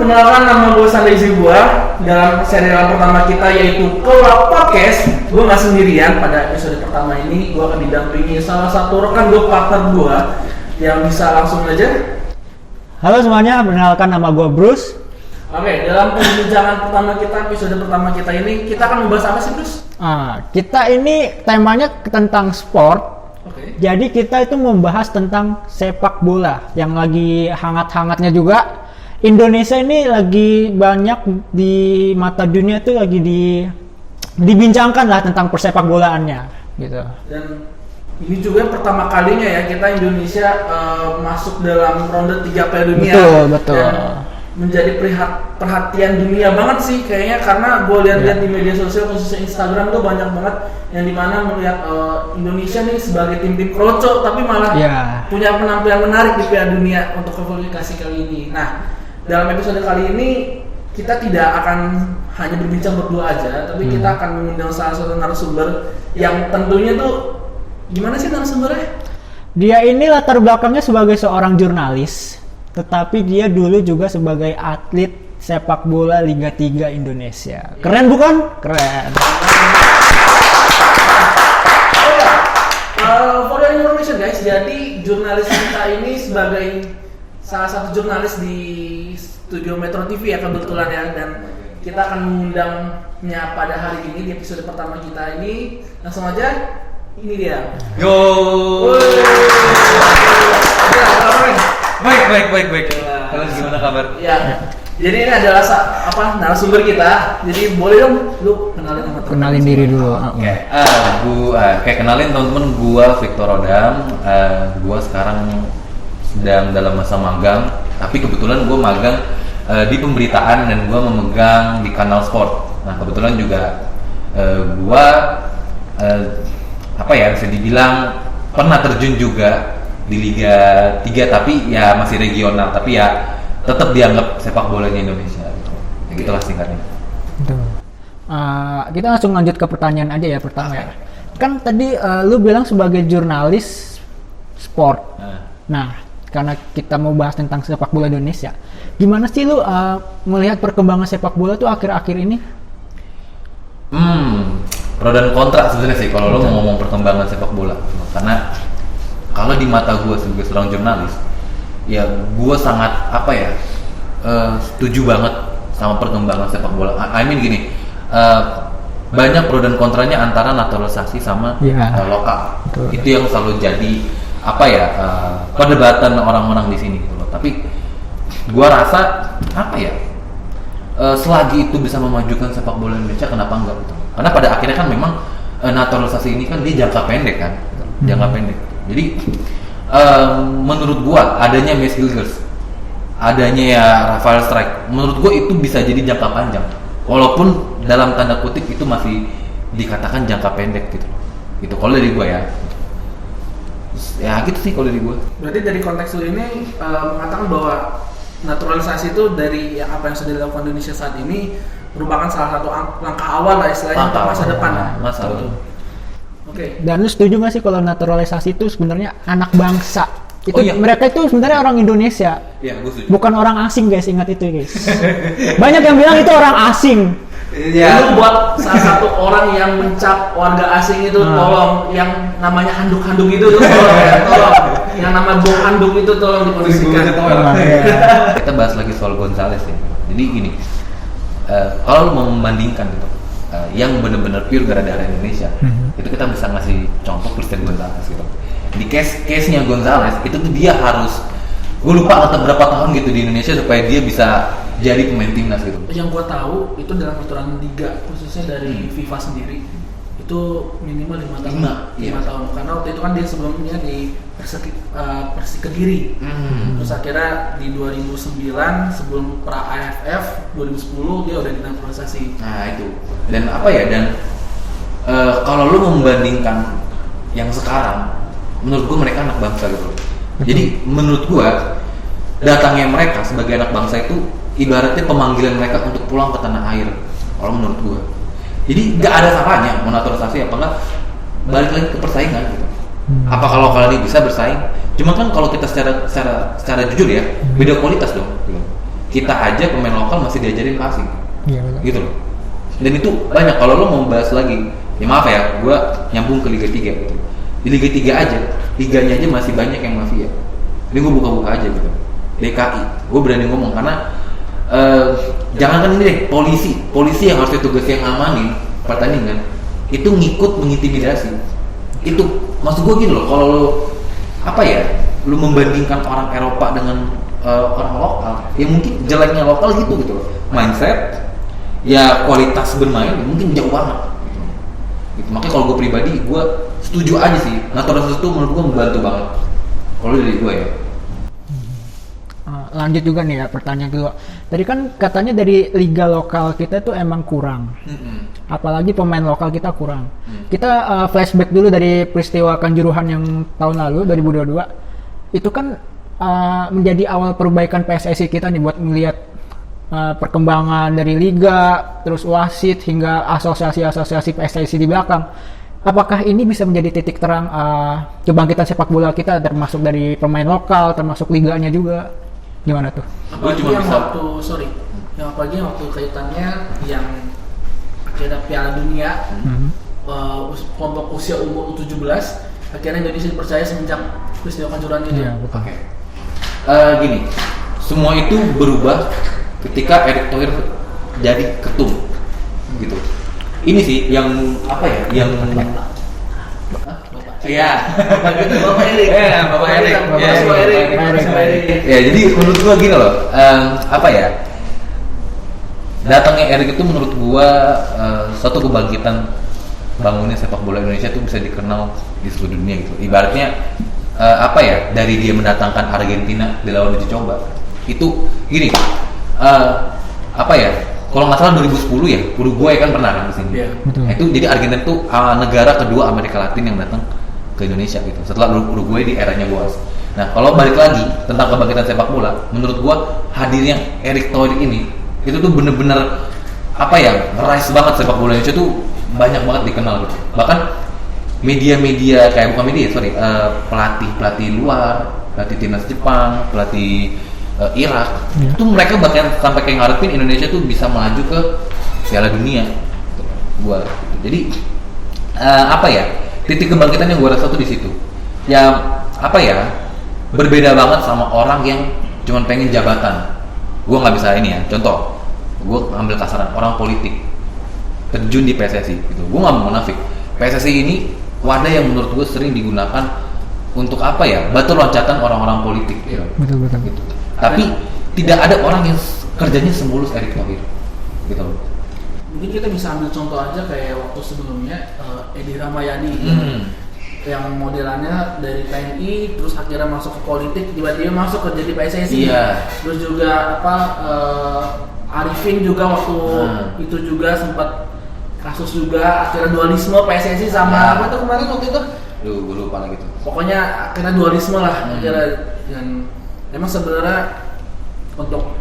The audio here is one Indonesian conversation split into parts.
perkenalkan nama gue Sandai Zibua dalam serial pertama kita yaitu Kelab Podcast. Gue nggak sendirian pada episode pertama ini. Gue akan didampingi salah satu rekan gue, partner gue, yang bisa langsung aja. Halo semuanya, perkenalkan nama gue Bruce. Oke, dalam perbincangan pertama kita, episode pertama kita ini, kita akan membahas apa sih, Bruce? Kita ini temanya tentang sport. Oke. Jadi kita itu membahas tentang sepak bola yang lagi hangat-hangatnya juga. Indonesia ini lagi banyak di mata dunia tuh lagi dibincangkan lah tentang persepak bolaannya gitu. Dan ini juga pertama kalinya ya kita Indonesia masuk dalam ronde 3 Piala Dunia. Betul. Dan menjadi perhatian dunia banget sih kayaknya, karena gue lihat-lihat di media sosial khususnya Instagram tuh banyak banget yang dimana melihat Indonesia nih sebagai tim-tim kroco tapi malah punya penampilan menarik di Piala Dunia untuk kualifikasi kali ini. Nah, dalam episode kali ini kita tidak akan hanya berbincang berdua aja, tapi kita akan mengundang salah satu narasumber yang tentunya tuh gimana sih narasumbernya? Dia ini latar belakangnya sebagai seorang jurnalis, tetapi dia dulu juga sebagai atlet sepak bola Liga 3 Indonesia. Keren bukan? Keren. For your information guys, jadi jurnalis kita ini sebagai salah satu jurnalis di studio Metro TV ya kebetulan ya, dan kita akan mengundangnya pada hari ini di episode pertama kita ini. Langsung aja, ini dia. Yo. Baik. Kalian gimana kabar? Ya. Jadi ini adalah narasumber kita. Jadi boleh dong lu kenalin sama teman. Kenalin diri dulu. Kenalin teman-teman, gua Victor Odam. Gua sekarang sedang dalam masa magang, tapi kebetulan gua magang di pemberitaan dan gua memegang di Kanal Sport. Nah, kebetulan juga gua bisa dibilang pernah terjun juga di Liga 3 tapi ya masih regional, tapi ya tetap dianggap sepak bolanya Indonesia gitu. Ya gitulah singkatnya. Kita langsung lanjut ke pertanyaan aja ya pertama ya. Kan tadi lu bilang sebagai jurnalis sport. Nah, karena kita mau bahas tentang sepak bola Indonesia, gimana sih lu melihat perkembangan sepak bola tuh akhir-akhir ini? Pro dan kontra sebenarnya sih kalau lo mau ngomong perkembangan sepak bola, karena kalau di mata gue sebagai seorang jurnalis, ya gue sangat setuju banget sama perkembangan sepak bola. I mean gini, banyak pro dan kontranya antara naturalisasi sama lokal. Betul. Itu yang selalu jadi perdebatan orang-orang di sini gitu loh. Tapi gue rasa selagi itu bisa memajukan sepak bola Indonesia, kenapa enggak gitu. Karena pada akhirnya kan memang naturalisasi ini kan dia jangka pendek kan, jangka pendek. Jadi menurut gua adanya Max Gilgers, adanya ya Rafael Strike, menurut gua itu bisa jadi jangka panjang. Walaupun dalam tanda kutip itu masih dikatakan jangka pendek gitu. Itu kalau dari gua ya. Ya gitu sih kalau dari gua. Berarti dari konteks lu ini mengatakan bahwa naturalisasi itu dari apa yang sudah dilakukan Indonesia saat ini merupakan salah satu langkah awal lah istilahnya untuk masa depan. Oke. Dan lu setuju nggak sih kalau naturalisasi itu sebenarnya anak bangsa? Itu mereka itu sebenarnya orang Indonesia. Iya, gue setuju. Bukan orang asing guys, ingat itu guys. Banyak yang bilang itu orang asing. Itu buat salah satu orang yang mencap warga asing itu tolong, yang namanya handuk-handuk itu tuh tolong. Yang nama bom handuk itu tolong dikondisikan. Kita bahas lagi soal Gonzales ya. Jadi gini, kalau mau membandingkan gitu, yang benar-benar pure gara-gara Indonesia, itu kita bisa ngasih contoh Christian Gonzales gitu. Di case-nya Gonzales itu tuh dia harus, gue lupa atau berapa tahun gitu di Indonesia supaya dia bisa jadi pemain timnas gitu. Yang gue tahu itu dalam aturan liga khususnya dari FIFA sendiri itu minimal 5 tahun. 5 tahun. Karena waktu itu kan dia sebelumnya di Persik Kediri. Terus akhirnya di 2009 sebelum pra AFF 2010 dia udah dinaturalisasi. Nah itu. Dan kalau lu membandingkan yang sekarang, menurut gue mereka anak bangsa gitu. Jadi menurut gue datangnya mereka sebagai anak bangsa itu ibaratnya pemanggilan mereka untuk pulang ke tanah air. Kalau menurut gue. Jadi nggak ada salahnya mau naturalisasi apa enggak, balik lagi ke persaingan gitu. Apa kalau kalian ini bisa bersaing? Cuma kan kalau kita secara jujur ya, beda kualitas dong. Gitu. kita aja pemain lokal masih diajarin passing. Iya betul. Gitu loh. Dan itu banyak. Kalau lo mau bahas lagi, ya maaf ya, gue nyambung ke Liga 3 gitu. Di Liga 3 aja, liganya aja masih banyak yang mafia. Ini gue buka-buka aja gitu. DKI, gue berani ngomong karena jangankan ini deh, polisi yang harusnya tugasnya ngamanin pertandingan itu ngikut mengintimidasi. Itu maksud gue gini loh, kalau lo lu membandingkan orang Eropa dengan orang lokal, ya mungkin jeleknya lokal gitu loh. Mindset, ya kualitas bermain mungkin jauh banget. Gitu. Makanya kalau gue pribadi, gue setuju aja sih. Naturalisasi itu menurut gue membantu banget. Kalau dari gue ya. Lanjut juga nih ya pertanyaan kedua. Tadi kan katanya dari liga lokal kita tuh emang kurang. Apalagi pemain lokal kita kurang. Kita flashback dulu dari peristiwa Kanjuruhan yang tahun lalu 2022. Itu kan menjadi awal perbaikan PSSI kita nih buat melihat perkembangan dari liga, terus wasit hingga asosiasi-asosiasi PSSI di belakang. Apakah ini bisa menjadi titik terang kebangkitan sepak bola kita, termasuk dari pemain lokal, termasuk liganya juga? Gimana tuh? Apalagi yang waktu kaitannya yang akhirnya Piala Dunia kelompok usia umur 17 akhirnya Indonesia dipercaya semenjak peristiwa Kanjuruhan itu. Iya, betul. Oke. Gini, semua itu berubah ketika Erick Thohir jadi ketum, gitu. Ini sih yang Yang iya, Bapak Erik. Bapak Erik. Ya, jadi menurut gua gini loh, datangnya Erik itu menurut gua suatu kebangkitan bangunnya sepak bola Indonesia itu bisa dikenal di seluruh dunia gitu. Ibaratnya dari dia mendatangkan Argentina di lawan uji coba itu gini, kalau nggak salah 2010 ya, Uruguay kan pernah kan kesini. Iya. Betul. Itu jadi Argentina itu negara kedua Amerika Latin yang datang ke Indonesia gitu. Setelah Uruguay di eranya Boas. Nah, kalau balik lagi tentang kebangkitan sepak bola, menurut gua hadirnya Erick Thohir ini itu tuh bener-bener ngerais banget sepak bola Indonesia tuh banyak banget dikenal gitu. Bahkan media-media pelatih luar, pelatih timnas Jepang, pelatih Irak, itu mereka bahkan sampai kayak ngarepin Indonesia tuh bisa melaju ke Piala Dunia. Jadi titik kebangkitan yang gue rasa tuh di situ. Berbeda banget sama orang yang cuma pengen jabatan. Gue nggak bisa ini ya. Contoh, gue ambil kasaran orang politik terjun di PSSI. Gitu. Gue nggak mau munafik. PSSI ini wadah yang menurut gue sering digunakan untuk batu loncatan orang-orang politik. Gitu. Betul. Gitu. Tapi tidak ada orang yang kerjanya semulus Erick Thohir. Gitu. Mungkin kita bisa ambil contoh aja kayak waktu sebelumnya Edi Rahmayadi yang modelannya dari TNI terus akhirnya masuk ke politik, tiba-tiba masuk ke jadi PSSI. Iya. Terus juga Arifin juga waktu itu juga sempat kasus juga akhirnya dualisme PSSI sama apa tuh kemarin waktu itu? Gue lupa lagi tuh. Pokoknya akhirnya dualisme lah akhirnya. Dan emang sebenarnya untuk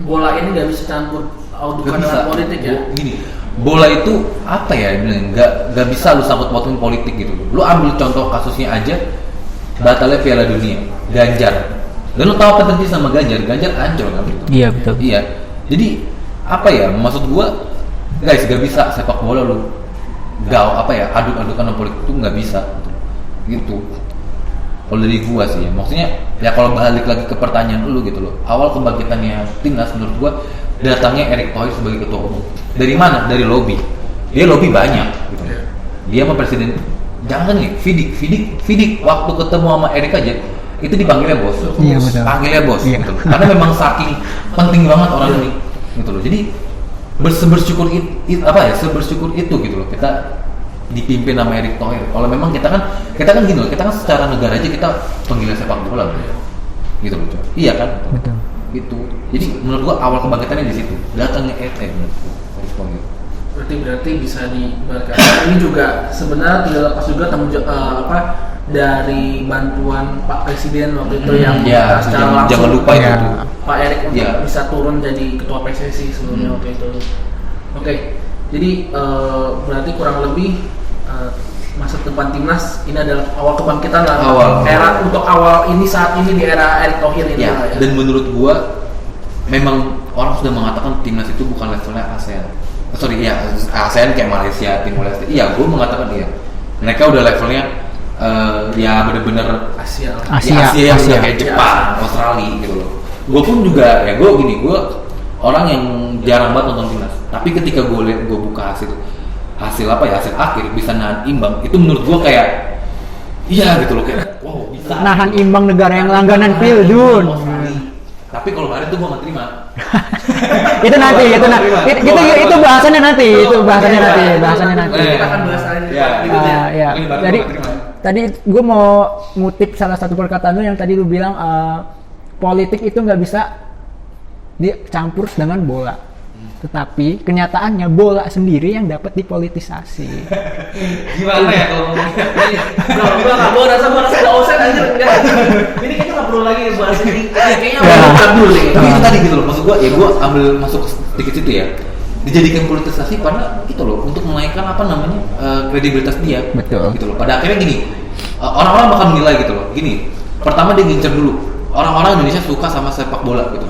bola ini nggak bisa campur audukan dengan politik ya. Gini, bola itu nggak bisa lu sangkut pautin politik gitu. Lu ambil contoh kasusnya aja, batalnya Piala Dunia, Ganjar. Dan lu tahu apa terjadi sama Ganjar? Ganjar hancur kan gitu. Iya betul. Iya. Jadi maksud gua, guys, gak bisa sepak bola lu aduk-adukan sama politik itu nggak bisa gitu. Kalau dari gua sih ya, maksudnya ya kalau balik lagi ke pertanyaan lu gitu loh, awal kebangkitannya timnas menurut gua datangnya Erick Thohir sebagai ketua umum. Dari mana? Dari lobby. Dia lobby banyak gitu. Dia sama presiden, jangan nih, Fidik waktu ketemu sama Erick aja itu dipanggilnya bos. Iya, betul. Panggilnya bos Iya. gitu. Karena memang saking penting banget orang ini gitu loh. Jadi bersyukur itu gitu loh kita dipimpin sama Erick Thohir. Kalau memang kita kan gini loh, kita kan secara negara aja kita penggila sepak bola gitu loh. Iya kan? Betul. Gitu. Jadi menurut gua awal kebangkitannya di situ. Datangnya Erick Thohir. Berarti bisa diibaratkan ini juga sebenarnya tidak lepas juga tanggung jawab dari bantuan Pak Presiden waktu itu yang secara langsung jangan lupa itu tuh. Pak Erick untuk bisa turun jadi ketua PSSI sebelumnya waktu itu. Oke. Jadi berarti kurang lebih masa depan timnas ini adalah awal kebangkitan lah. Era untuk awal ini saat ini di era Erick Thohir ini. Ya, dan menurut gua memang orang sudah mengatakan timnas itu bukan levelnya ASEAN. Sorry ya, ASEAN kayak Malaysia, Timor Leste. Iya, gue mengatakan dia. Mereka udah levelnya ya bener-bener Asia. Asia yang udah kayak Jepang, Australia gitu loh. Gue pun juga ya gue orang yang jarang banget nonton timnas. Tapi ketika gue buka hasil akhir bisa nahan imbang, itu menurut gue kayak iya gitu loh, kayak wow bisa nahan imbang negara yang langganan Pildun. Tapi kalau kemarin tuh gue nggak terima. Itu bahasannya nanti. Kita akan bahas berikutnya. Ya. Tadi gue mau ngutip salah satu perkataan lu yang tadi lu bilang politik itu nggak bisa dicampur dengan bola. Tetapi kenyataannya bola sendiri yang dapat dipolitisasi. Gimana ya kalau Gue rasa ada offset aja. Ini kita nggak perlu lagi bahas ini. Kayaknya udah dulu nih. Tapi itu tadi gitu loh, maksud gue ambil masuk sedikit situ ya. Dijadikan politisasi karena itu loh untuk menaikkan kredibilitas dia. Betul. Gitu loh. Pada akhirnya gini, orang-orang bakal menilai gitu loh. Gini, pertama dia ngincer dulu. Orang-orang Indonesia suka sama sepak bola gitu.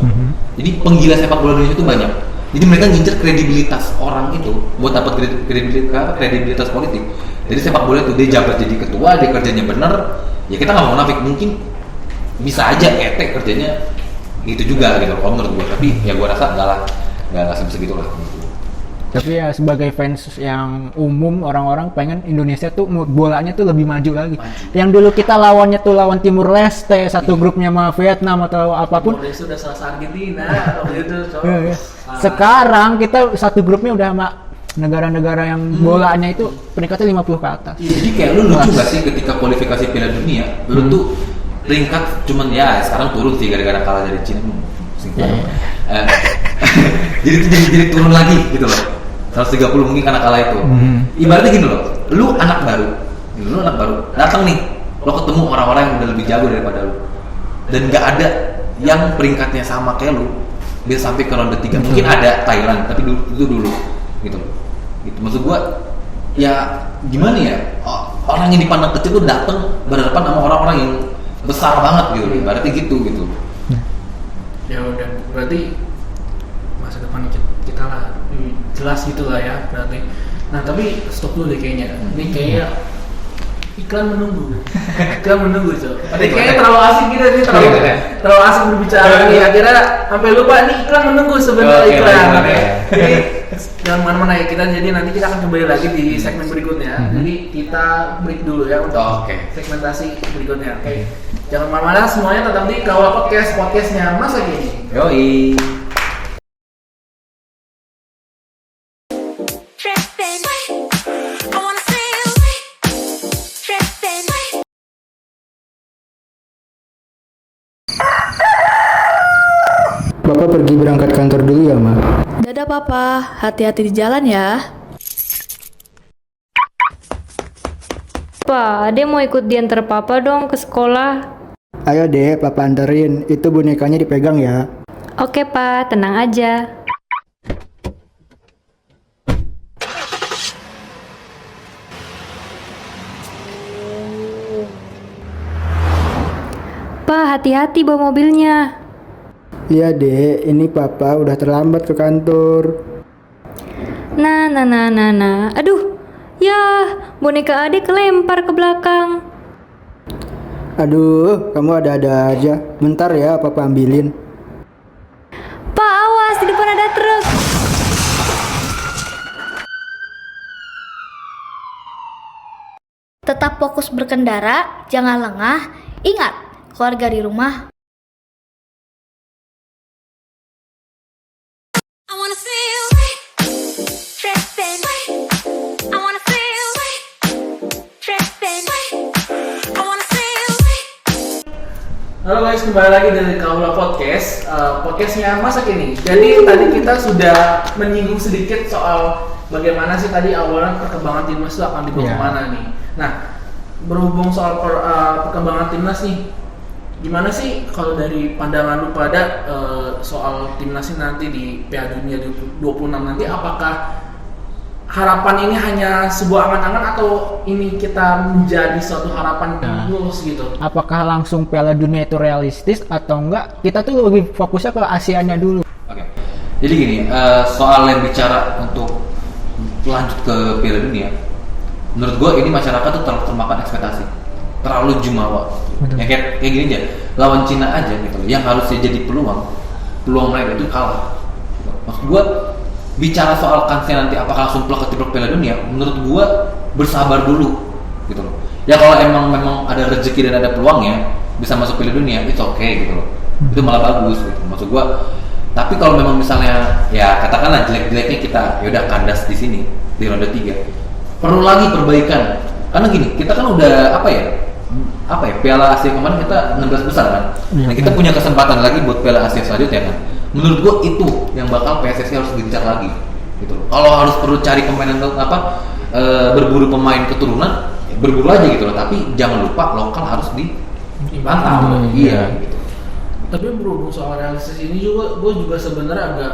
Jadi penggila sepak bola Indonesia itu banyak. Jadi mereka ngincer kredibilitas orang itu buat dapat kredibilitas politik. Jadi sepak bola itu dia jabat jadi ketua, dia kerjanya bener. Ya kita nggak mau munafik, mungkin bisa aja kerjanya gitu juga gitu loh, menurut gue. Tapi ya gue rasa nggak segitu lah. Tapi ya sebagai fans yang umum, orang-orang pengen Indonesia tuh bolanya tuh lebih maju lagi. Yang dulu kita lawannya tuh lawan Timur Leste, satu grupnya sama Vietnam atau apapun. Timur Leste udah salah Argentina atau gitu. Sekarang kita satu grupnya udah sama negara-negara yang bolanya itu peringkatnya 50 ke atas. Jadi kayak lu lucu gak sih ketika kualifikasi Piala Dunia, lu tuh peringkat cuman ya sekarang turun sih gara-gara kalah dari Cina. Jadi turun lagi gitu loh. 130 mungkin karena kalah itu. Ibaratnya gini loh, lu anak baru, datang nih, lo ketemu orang-orang yang udah lebih jago daripada lu, dan nggak ada yang peringkatnya sama kayak lu, dia sampai ke ronde 3. Mungkin ada Thailand, tapi dulu gitu. Gitu maksud gua, ya gimana ya, orang yang dipandang kecil tuh datang berhadapan sama orang-orang yang besar banget gitu, ibaratnya gitu. Ya udah, berarti masa depan kita lah jelas gitu lah ya berarti. Nah tapi stop dulu deh kayaknya. Ini kayak iklan menunggu coy. Ini kayaknya terlalu asik gitu nih, terlalu asik berbicara nih. Akhirnya sampai lupa nih iklan menunggu sebenarnya iklan. Jadi jangan mana-mana ya kita. Jadi nanti kita akan kembali lagi di segmen berikutnya. Jadi kita break dulu ya untuk segmentasi berikutnya. Oke. Jangan mana-mana semuanya tetap di Kaula podcastnya Mas lagi. Yoi. Bapak pergi berangkat kantor dulu ya, Ma? Dadah Papa, hati-hati di jalan ya. Pa, Ade mau ikut diantar Papa dong ke sekolah. Ayo deh, Papa anterin. Itu bonekanya dipegang ya. Oke Pa, tenang aja. Pa, hati-hati bawa mobilnya. Iya dek, ini Papa udah terlambat ke kantor. Nah. Aduh, ya boneka Ade kelempar ke belakang. Aduh, kamu ada-ada aja. Bentar ya, Papa ambilin. Pa, awas, di depan ada truk. Tetap fokus berkendara, jangan lengah. Ingat, keluarga di rumah. Halo guys, kembali lagi dari Kaula Podcast, podcastnya Mas Aki ini. Jadi tadi kita sudah menyinggung sedikit soal bagaimana sih tadi awalnya perkembangan timnas itu akan dibawa kemana nih. Nah, berhubung soal perkembangan timnas nih, gimana sih kalau dari pandangan lu pada soal timnas ini nanti di Piala Dunia 26 nanti, apakah harapan ini hanya sebuah angan-angan atau ini kita menjadi suatu harapan lulus gitu? Apakah langsung Piala Dunia itu realistis atau enggak? Kita tuh lebih fokusnya ke Asianya dulu. Jadi gini, soal yang bicara untuk lanjut ke Piala Dunia, menurut gue ini masyarakat tuh terlalu termakan ekspektasi, terlalu jumawa. Ya kayak gini aja, lawan Cina aja gitu, yang harusnya jadi peluang mereka itu kalah. Maksud gue bicara soal kansnya nanti apakah langsung plek-plek Piala Dunia, menurut gue bersabar dulu gitu loh. Ya kalau memang ada rezeki dan ada peluangnya bisa masuk Piala Dunia, itu oke gitu loh. Itu malah bagus gitu. Maksud gue. Tapi kalau memang misalnya ya katakanlah jelek-jeleknya kita yaudah kandas di sini di ronde 3, perlu lagi perbaikan. Karena gini, kita kan udah apa ya Piala Asia kemarin kita 16 besar kan. Nah kita punya kesempatan lagi buat Piala Asia selanjutnya kan. Menurut gua itu yang bakal PSSI harus gencar lagi gitu. Kalau harus perlu cari pemain berburu pemain keturunan, ya berburu aja gitu loh. Tapi jangan lupa lokal harus dipantau. Iya. Gitu. Tapi berhubung soal realistis ini juga, gue juga sebenarnya agak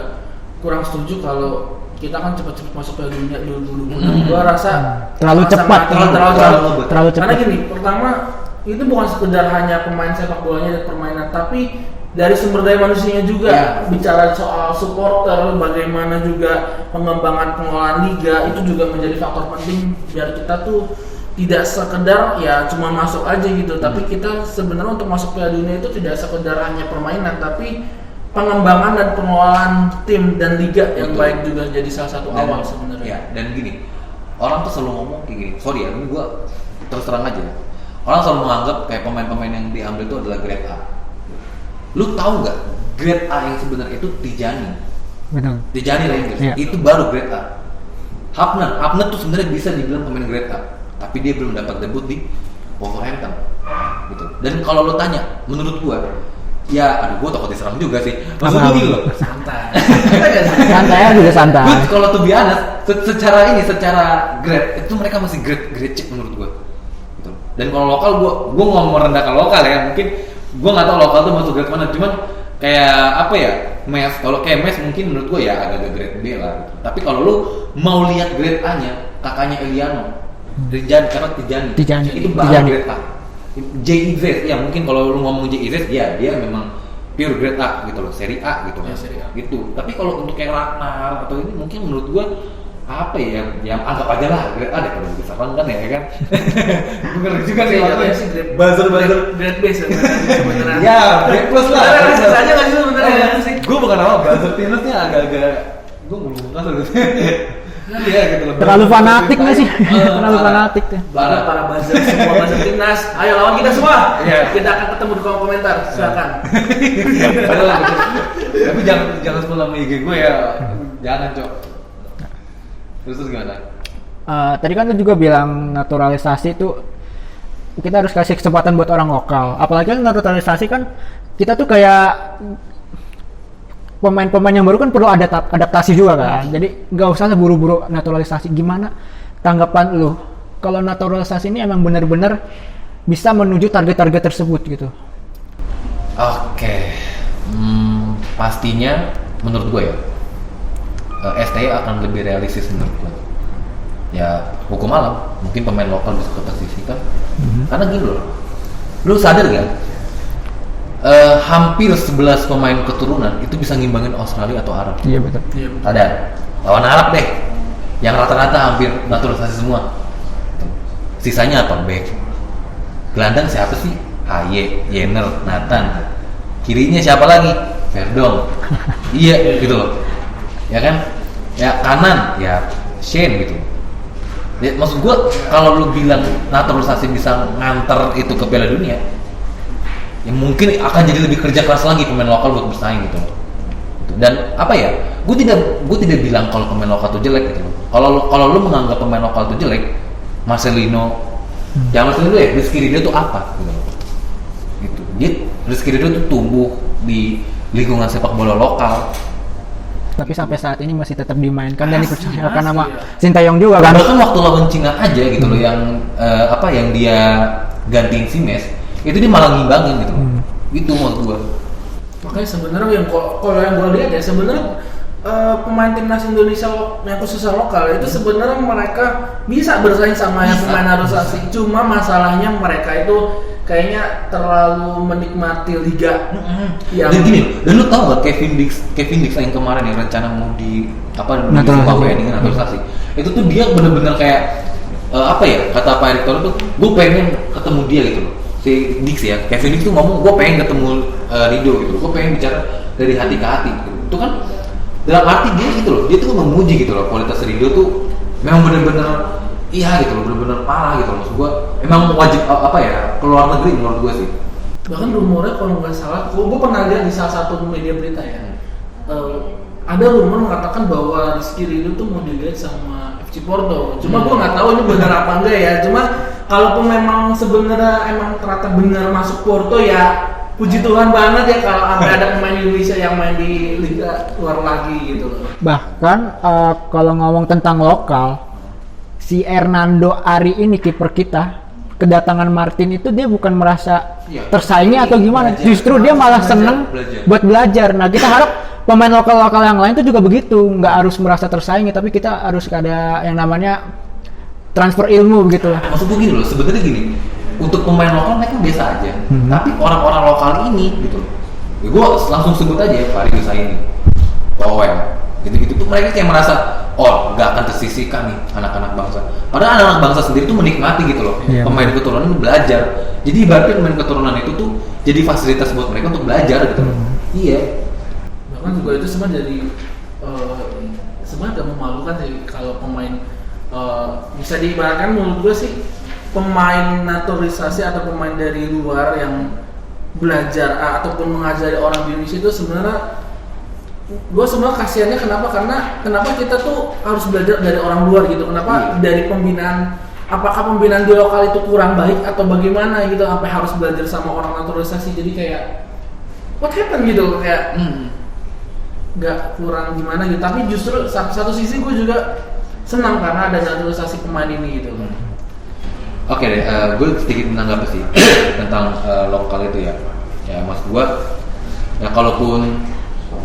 kurang setuju kalau kita kan cepat-cepat masuk ke dunia dulu. Gue rasa terlalu cepat. Terlalu cepat. Karena gini, pertama itu bukan sekedar hanya pemain sepak bolanya dan permainan, tapi dari sumber daya manusianya juga. Bicara soal supporter, bagaimana juga pengembangan pengelolaan liga itu juga menjadi faktor penting biar kita tuh tidak sekedar ya cuma masuk aja gitu, tapi kita sebenarnya untuk masuk Piala Dunia itu tidak sekedar hanya permainan, tapi pengembangan dan pengelolaan tim dan liga yang baik juga jadi salah satu awal sebenarnya. Ya, dan gini, orang tuh selalu ngomong kayak gini. Sorry ya, ini gue terus terang aja. Orang selalu menganggap kayak pemain-pemain yang diambil itu adalah grade A. Lu tahu nggak? Grade A yang sebenarnya itu Tijani. Betul. Tijani Rangers. Iya. Itu baru grade A. Hapner tuh sebenarnya bisa dibilang pemain grade A, tapi dia belum dapat debut di Wolverhampton gitu. Dan kalau lo tanya, menurut gua, ya aduh gua takut diserang juga sih. Maksud gua gini loh, Santai juga santai. But kalau to be honest, secara grade itu mereka masih grade C menurut gua. Gitu. Dan kalau lokal gua nggak mau merendahkan lokal ya, mungkin gua nggak tahu lokal tuh masuk grade mana, cuman kayak apa ya, Mes, kalau kayak Mes mungkin menurut gua ya agak grade B lah gitu. Tapi kalau lu mau lihat grade A-nya, kakaknya Eliano Tijani itu baru grade A. JIZ ya mungkin kalau lu ngomong JIZ ya dia memang pure grade A gitu loh, seri A gitu kan. Gitu. Tapi kalau untuk kayak Ragnar atau ini mungkin menurut gua apa ya, yang anggap aja lah grade A deh kalau bisa kan ya kan. Bener juga sih ya sih buzzer grade B sebenarnya. Ya, grade plus lah. Saja nggak sih sebenarnya sih. Gua bukan apa buzzer tinusnya agak-agak gua ngomong kasar gitu. Iya gitu loh. Terlalu fanatik nggak sih? Terlalu fanatik ya. Para buzzer semua buzzer timnas, ayo lawan kita semua. Iya. Kita akan ketemu di kolom komentar. Silakan. Tapi jangan sebut nama IG gue ya. Jangan, Cok. Terus gimana? Tadi kan lu juga bilang naturalisasi itu kita harus kasih kesempatan buat orang lokal. Apalagi kan naturalisasi kan kita tuh kayak pemain-pemain yang baru kan perlu adaptasi juga kan. Jadi nggak usah buru-buru naturalisasi. Gimana tanggapan lu kalau naturalisasi ini emang benar-benar bisa menuju target-target tersebut gitu? Oke. Pastinya menurut gue ya STI akan lebih realistis menurut gue. Ya hukum alam, mungkin pemain lokal bisa keposisikan. Karena gini loh, lu sadar gak? Hampir 11 pemain keturunan itu bisa ngimbangin Australia atau Arab. Iya betul. Ada lawan Arab deh, yang rata-rata hampir naturalisasi semua. Sisanya apa? Back. Gelandang siapa sih? Haye, Jenner, Nathan. Kirinya siapa lagi? Verdong. Iya gitu loh. Ya kan? Ya kanan ya Shane gitu. Ya, maksud gue kalau lu bilang naturalisasi bisa nganter itu ke Piala Dunia, ya mungkin akan jadi lebih kerja keras lagi pemain lokal buat bersaing gitu. Dan apa ya? Gue tidak bilang kalau pemain lokal itu jelek gitu. Kalau lu menganggap pemain lokal itu jelek, Marcelino, ya Marcelino ya, Rizky Ridho itu apa? Gitu. Jadi Rizky Ridho itu tumbuh di lingkungan sepak bola lokal. Tapi sampai saat ini masih tetap dimainkan dan dipercayakan sama Sintayong juga kan. Bahkan waktu lawan Cina aja gitu loh, yang yang dia gantiin si Mes, itu dia malah ngimbangin gitu. Itu menurut gua. Makanya sebenarnya yang kalau yang gue lihat ya sebenarnya pemain timnas Indonesia yang khususnya lokal itu sebenarnya mereka bisa bersaing sama yang pemain naturalisasi. Cuma masalahnya mereka itu kayaknya terlalu menikmati liga. Yang Dan gini, dan lu tau gak Kevin Dix yang kemarin yang rencana mau di apa Naturalisasi. ini naturalisasi. Itu tuh dia bener-bener kayak apa ya, kata Pak Erick Thohir tuh, gue pengen ketemu dia gitu loh. Si Dix ya, Kevin Dix tuh ngomong gue pengen ketemu Rido gitu, gue pengen bicara dari hati ke hati gitu. Itu kan dalam arti dia gitu loh, dia tuh memuji gitu loh kualitas Rido tuh memang bener-bener iya gitu loh, bener-bener parah gitu loh. Maksud gue emang wajib apa ya, keluar negeri menurut gue sih. bahkan rumornya kalau nggak salah, gue pernah lihat di salah satu media berita ya, ada rumor mengatakan bahwa Rizky Ridho tuh mau dilihat sama FC Porto. Cuma gue nggak tahu ini benar apa enggak ya. Cuma kalaupun memang sebenarnya emang ternyata benar masuk Porto ya, puji Tuhan banget ya kalau sampai ada pemain Indonesia yang main di liga luar lagi gitu loh. Bahkan kalau ngomong tentang lokal, si Hernando Ari ini kiper kita, kedatangan Martin itu dia bukan merasa Iya. tersaingi atau gimana, Belajar. justru dia malah seneng Belajar. buat belajar. Nah kita harap pemain lokal-lokal yang lain itu juga begitu, nggak harus merasa tersaingi, tapi kita harus ada yang namanya transfer ilmu begitu lah. Maksud gue gini loh, sebenarnya gini, untuk pemain lokal mereka biasa aja, tapi orang-orang lokal ini gitu loh, ya gue langsung sebut aja ya Fahri Husaini, Owen, gitu-gitu tuh mereka kayak merasa oh nggak akan tersisihkan nih anak-anak bangsa. Padahal anak-anak bangsa sendiri tuh menikmati gitu loh, Iya. pemain keturunan itu belajar. Jadi ibaratnya pemain keturunan itu tuh jadi fasilitas buat mereka untuk belajar gitu loh. Iya. Bahkan juga itu semua jadi sebenarnya agak memalukan sih kalau pemain bisa diibaratkan menurut gue sih pemain naturalisasi atau pemain dari luar yang belajar ataupun mengajari orang di Indonesia itu sebenarnya gue semua kasihannya kenapa kita tuh harus belajar dari orang luar gitu, kenapa dari pembinaan, apakah pembinaan di lokal itu kurang baik atau bagaimana gitu sampai harus belajar sama orang naturalisasi. Jadi kayak what happened gitu, kayak nggak kurang gimana gitu. Tapi justru satu sisi gue juga senang karena ada naturalisasi pemain ini gitu. Oke deh, gue sedikit menanggapi sih tentang lokal itu ya. Ya mas gue, ya kalaupun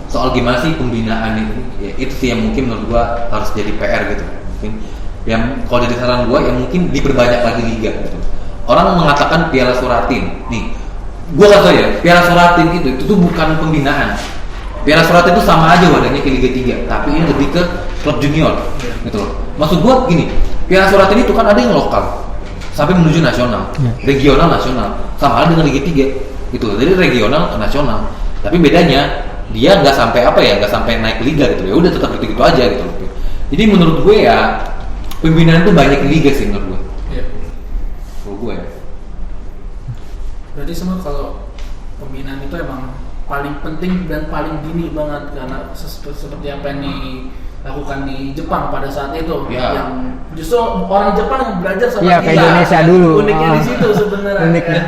soal gimana sih pembinaan itu, ya itu sih yang mungkin menurut gue harus jadi PR gitu. Mungkin yang kalau dari saran gue ya mungkin diperbanyak lagi liga gitu. Orang mengatakan Piala Suratin, nih, gue kata ya Piala Suratin itu tuh bukan pembinaan. Piala Suratin itu sama aja wadahnya ke Liga 3, tapi ini lebih ke klub junior, gitu loh. Maksud gue gini, Piala Suratin itu kan ada yang lokal sampai menuju nasional, regional, nasional, sama halnya dengan Liga 3 gitu. Jadi regional ke nasional, tapi bedanya dia nggak sampai nggak sampai naik liga gitu ya, udah tetap gitu aja gitu loh. Jadi menurut gue ya pembinaan tuh banyak liga sih menurut gue. Iya. Kalau gue ya. Berarti semua kalau pembinaan itu emang paling penting dan paling dini banget karena seperti apa yang dilakukan di Jepang pada saat itu, Ya. yang justru orang Jepang yang belajar sama Iya, kita. ke Indonesia dulu. Uniknya di situ sebenarnya. Uniknya.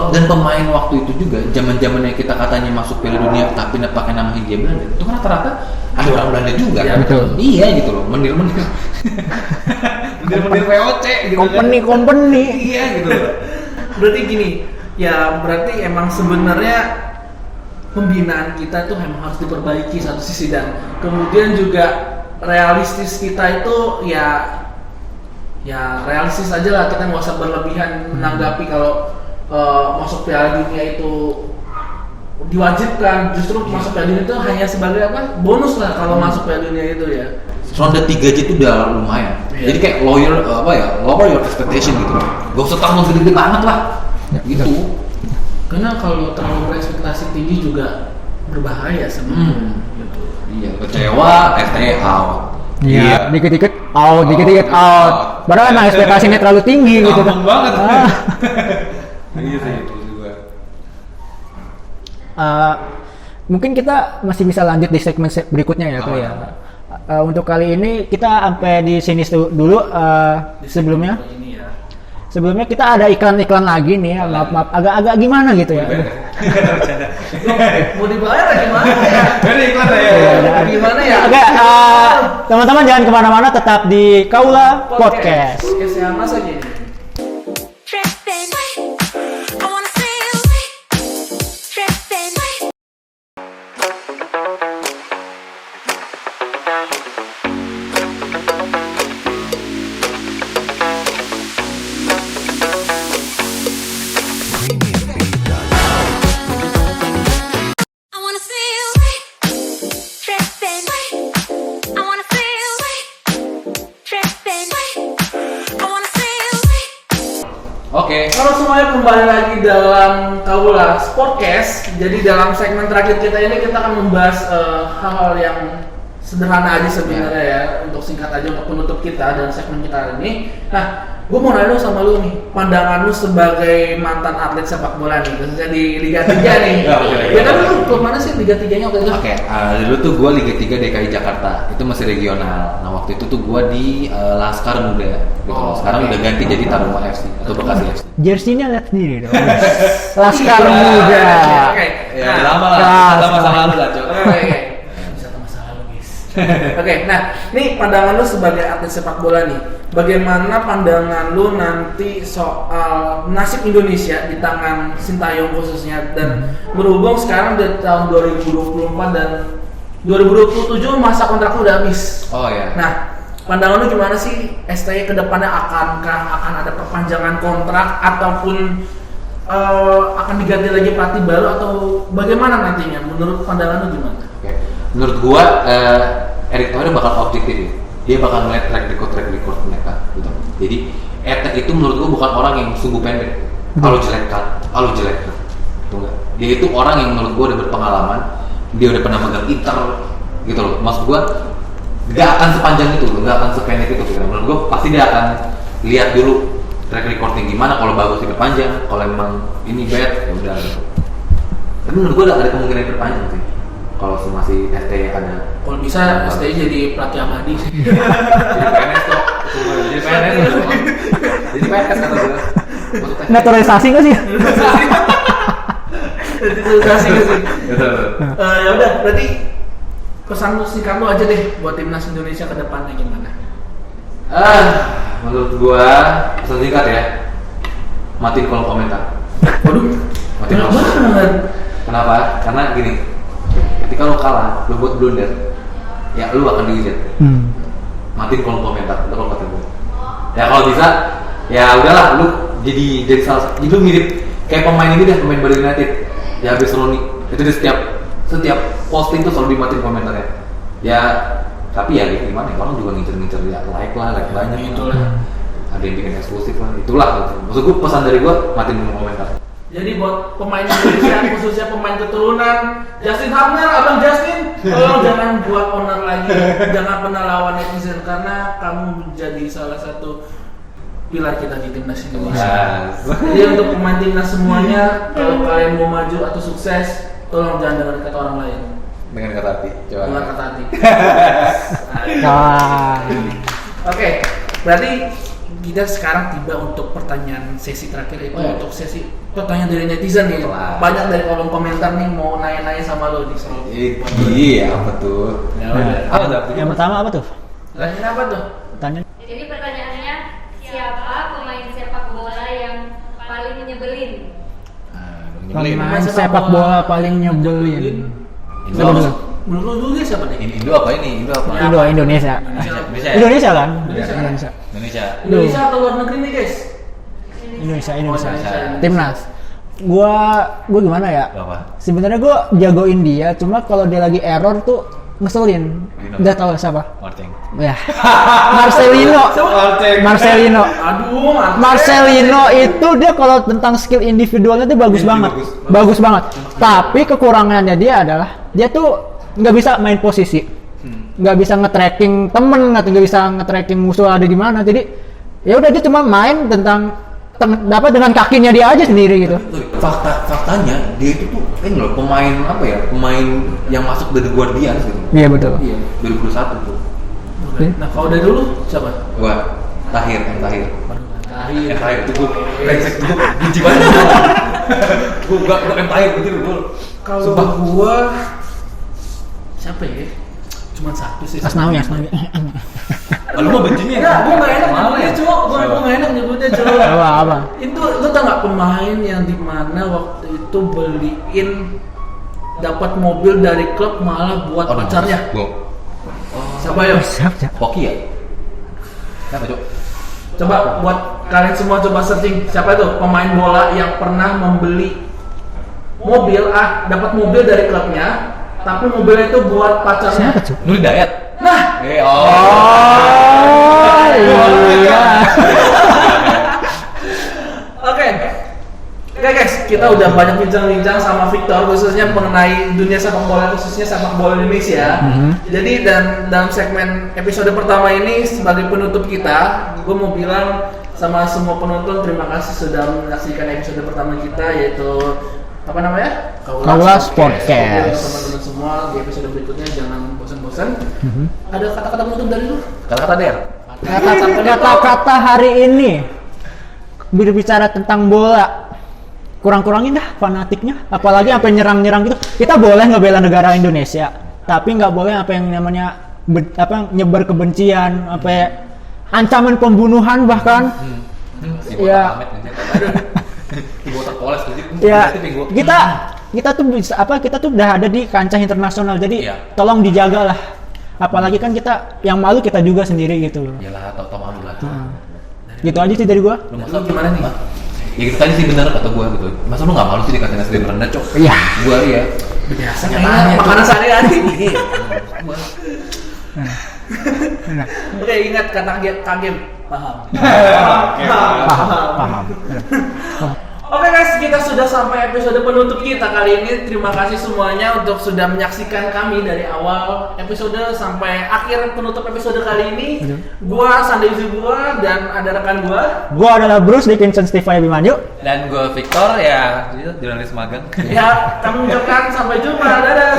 Dan pemain waktu itu juga zaman yang kita katanya masuk Piala Dunia tapi pakai nama Hindia Belanda itu kan rata-rata ada orang Belanda juga Iya, kan? betul. Iya gitu loh, menir VOC gitu Company. Iya gitu loh. Berarti gini, ya berarti emang sebenarnya pembinaan kita tuh memang harus diperbaiki satu sisi, dan kemudian juga realistis kita itu ya realistis aja lah, kita nggak usah berlebihan menanggapi kalau masuk Piala Dunia itu diwajibkan. Justru masuk Piala Dunia itu hanya sebagai apa, bonus lah kalau masuk Piala Dunia itu ya. Ronde 3 aja itu udah lumayan. Iya. Jadi kayak lower your expectation gitu. Gak usah tamu gede-gede banget lah. Gitu. Karena kalau terlalu berekspektasi tinggi juga berbahaya sebenarnya. Gitu. Iya, kecewa, out. Iya, dikit-dikit out. Padahal emang ekspektasinya terlalu tinggi gitu kan. Gampang banget. Ah. Iya sih itu juga. Mungkin kita masih bisa lanjut di segmen berikutnya ya, Kak ya. Untuk kali ini kita sampai di sini dulu. Sebelumnya Ini ya. Sebelumnya kita ada iklan-iklan lagi nih ya, maaf agak gimana gitu ya. Mau dibayar gimana ya? Ini iklan ya. Gimana ya? Oke, teman-teman jangan kemana-mana, tetap di Kaula Podcast. Podcastnya Mas aja ini. Trippin'. I wanna feel trippin'. Oke. Kalau semuanya kembali lagi dalam Kaula Sportcast. Jadi dalam segmen terakhir kita ini kita akan membahas hal-hal yang sederhana aja sebenarnya ya, untuk singkat aja untuk penutup kita dan segmen kita ini. Nah, gue mau nanya lu sama lu nih, pandangan lu sebagai mantan atlet sepak bola nih, khususnya di Liga 3 nih. Ya kan lu klub mana sih Liga 3-nya waktu itu? Oke, dulu tuh gue Liga 3 DKI Jakarta, itu masih regional. Nah waktu itu tuh gue di Laskar Muda, gitu. Sekarang udah ganti jadi Taruma FC atau Bekasi FC. Jersinya lihat sendiri dong. Laskar Muda. Oke. Ya, Nah, lama lah, kita masa lalu lah, Cok. Oke. Wisata masa lalu, guys. Oke, nah, nih pandangan lu sebagai atlet sepak bola nih. Bagaimana pandangan lu nanti soal nasib Indonesia di tangan Sintayong khususnya, dan berhubung sekarang di tahun 2024 dan 2027 masa kontrak lu udah habis. Oh ya. Nah, pandangan lu gimana sih STY ke depannya, akan ada perpanjangan kontrak ataupun akan diganti lagi pelatih baru atau bagaimana nantinya? Menurut pandangan lu gimana? Oke. Menurut gua Erick Thohir bakal objektif ya. Dia bakal ngeliat track record mereka gitu. Jadi Etek itu menurut gua bukan orang yang sungguh pendek. Kalau jelek cut. Gitu enggak. Dia itu orang yang menurut gua udah berpengalaman. Dia udah pernah megang Inter gitu loh. Maksud gua nggak akan sepanjang itu, nggak akan sependek itu. Menurut gua pasti dia akan lihat dulu track recordnya gimana. Kalau bagus diperpanjang, kalau emang ini bad ya udah gitu. Tapi menurut gua ada kemungkinan diperpanjang sih. Kalau masih STY ada. Kalau bisa STY jadi pelatih abadi sih. Jadi PNS kok. Jadi PNS. Jadi PNS kata gue. Naturalisasi nggak sih? Naturalisasi nggak sih? Betul. Ya udah, berarti pesan singkat lu aja deh buat timnas Indonesia ke depannya gimana? Menurut gua pesan singkat ya. Matiin kolom komentar. Waduh, Matiin enak kolom. banget. Kenapa? Karena gini. Ketika lo kalah, lo buat blunder, ya lo akan dihujat. Matiin kolom komentar, itu kalau kata gue. Ya kalau bisa, ya udahlah, lo jadi salah. Jadi lo mirip kayak pemain ini deh, pemain Bali United. Ya habis Roni, itu di setiap posting tuh selalu dimatiin komentarnya. Ya tapi ya gimana ya, orang juga ngincer ya like banyak. Itulah. Ada yang bikin eksklusif lah, itulah. Maksud gue pesan dari gue, matiin komentar. Jadi buat pemain Indonesia, khususnya pemain keturunan Justin Hubner, abang Justin, tolong jangan buat owner lagi, jangan pernah lawan netizen karena kamu menjadi salah satu pilar kita di timnas Indonesia. Jadi untuk pemain timnas semuanya, kalau kalian mau maju atau sukses, tolong jangan dengar kata orang lain. Dengan kata hati, coba. Dengan kata hati. Ah. Oke, berarti kita sekarang tiba untuk pertanyaan sesi terakhir itu, untuk sesi pertanyaan dari netizen nih. Banyak dari kolom komentar nih mau nanya-nanya sama lo nih soal. Iya, apa tuh? Ya udah. Apa tuh? Yang pertama apa tuh? Tanya apa tuh? Tanya. Jadi pertanyaannya, siapa pemain sepak bola yang paling nyebelin? Pemain sepak bola paling nyebelin. Siapa dulu? Menurut lu dulu siapa nih? Indo apa ini? Indo apa? Indonesia. Indonesia. Indonesia kan? Indonesia. Indonesia atau luar negeri nih guys? Indonesia. Indonesia. Timnas. Gua gimana ya? Apa? Sebenarnya gua jagoin dia, cuma kalau dia lagi error tuh ngeselin. Nggak tahu siapa. Marceng. Ya. Marcelino. Aduh, Marcelino itu dia kalau tentang skill individualnya tuh bagus banget. Bagus banget. Tapi kekurangannya dia adalah dia tuh nggak bisa main posisi. Nggak bisa nge-tracking temen, nggak bisa nge-tracking musuh ada di mana. Jadi ya udah dia cuma main dapat dengan kakinya dia aja sendiri gitu. Faktanya dia itu tuh ini loh pemain apa ya? Pemain yang masuk dari Guardians gitu. Iya betul. Iya. 2021 tuh. Nah kalau dari dulu siapa? Gua Tahir. Tahir. Tahir itu gua brengsek gua benci banget. Gua enggak Tahir begitu gua. Kalau gua siapa ya? Cuma satu sih. Asnawi. Lu mau bencinya? Enggak, gua enggak enak nyebutnya, Cuk. Gua enggak enak nyebutnya, Cuk. Apa? Itu lu tau nggak pemain yang di mana waktu itu beliin dapat mobil dari klub malah buat pacarnya. Siapa ya? Siapa? Hoki ya? Siapa, Cok? Coba buat kalian semua coba searching siapa itu pemain bola yang pernah membeli mobil, dapat mobil dari klubnya, tapi mobilnya itu buat pacarnya. Siapa tuh? Nuri Dayat. Nah, Iya. oke. Oke guys, kita udah banyak bincang-bincang sama Victor khususnya mengenai dunia sepak bola, khususnya sepak bola Indonesia. Jadi dalam segmen episode pertama ini sebagai penutup kita, gue mau bilang sama semua penonton terima kasih sudah menyaksikan episode pertama kita, yaitu apa namanya? Kaula Sportcast. Teman-teman semua di episode berikutnya jangan bosan-bosan. Ada kata-kata penutup dari lu? Kata-kata Der. Kata-kata hari ini berbicara tentang bola, kurang-kurangin dah fanatiknya, apalagi sampai nyerang-nyerang gitu. Kita boleh ngebela negara Indonesia, tapi nggak boleh apa yang namanya nyebar kebencian, ancaman pembunuhan bahkan. Ya. Ya, kita tuh bisa kita tuh udah ada di kancah internasional, jadi tolong dijaga lah. Apalagi kan kita yang malu kita juga sendiri gitu loh. Iyalah, tau malu lah. Gitu aja sih dari gua. Lu masa gimana nih? Ya gitu tadi sih benar kata gua gitu. Masa lu nggak malu sih dikatain SD merendah, Cok? Iya. Gua iya. Biasa makanan sehari-hari. Oke, ingat kata kagem. Paham. Oke guys, kita sudah sampai episode penutup kita kali ini. Terima kasih semuanya untuk sudah menyaksikan kami dari awal episode sampai akhir penutup episode kali ini. Gua Sandi Zubua dan ada rekan gua. Gua adalah Bruce di Vincent Steve Abimanyu. Dan gua Victor ya, jurnalis magang. Ya, kami ucapkan sampai jumpa. Dadah.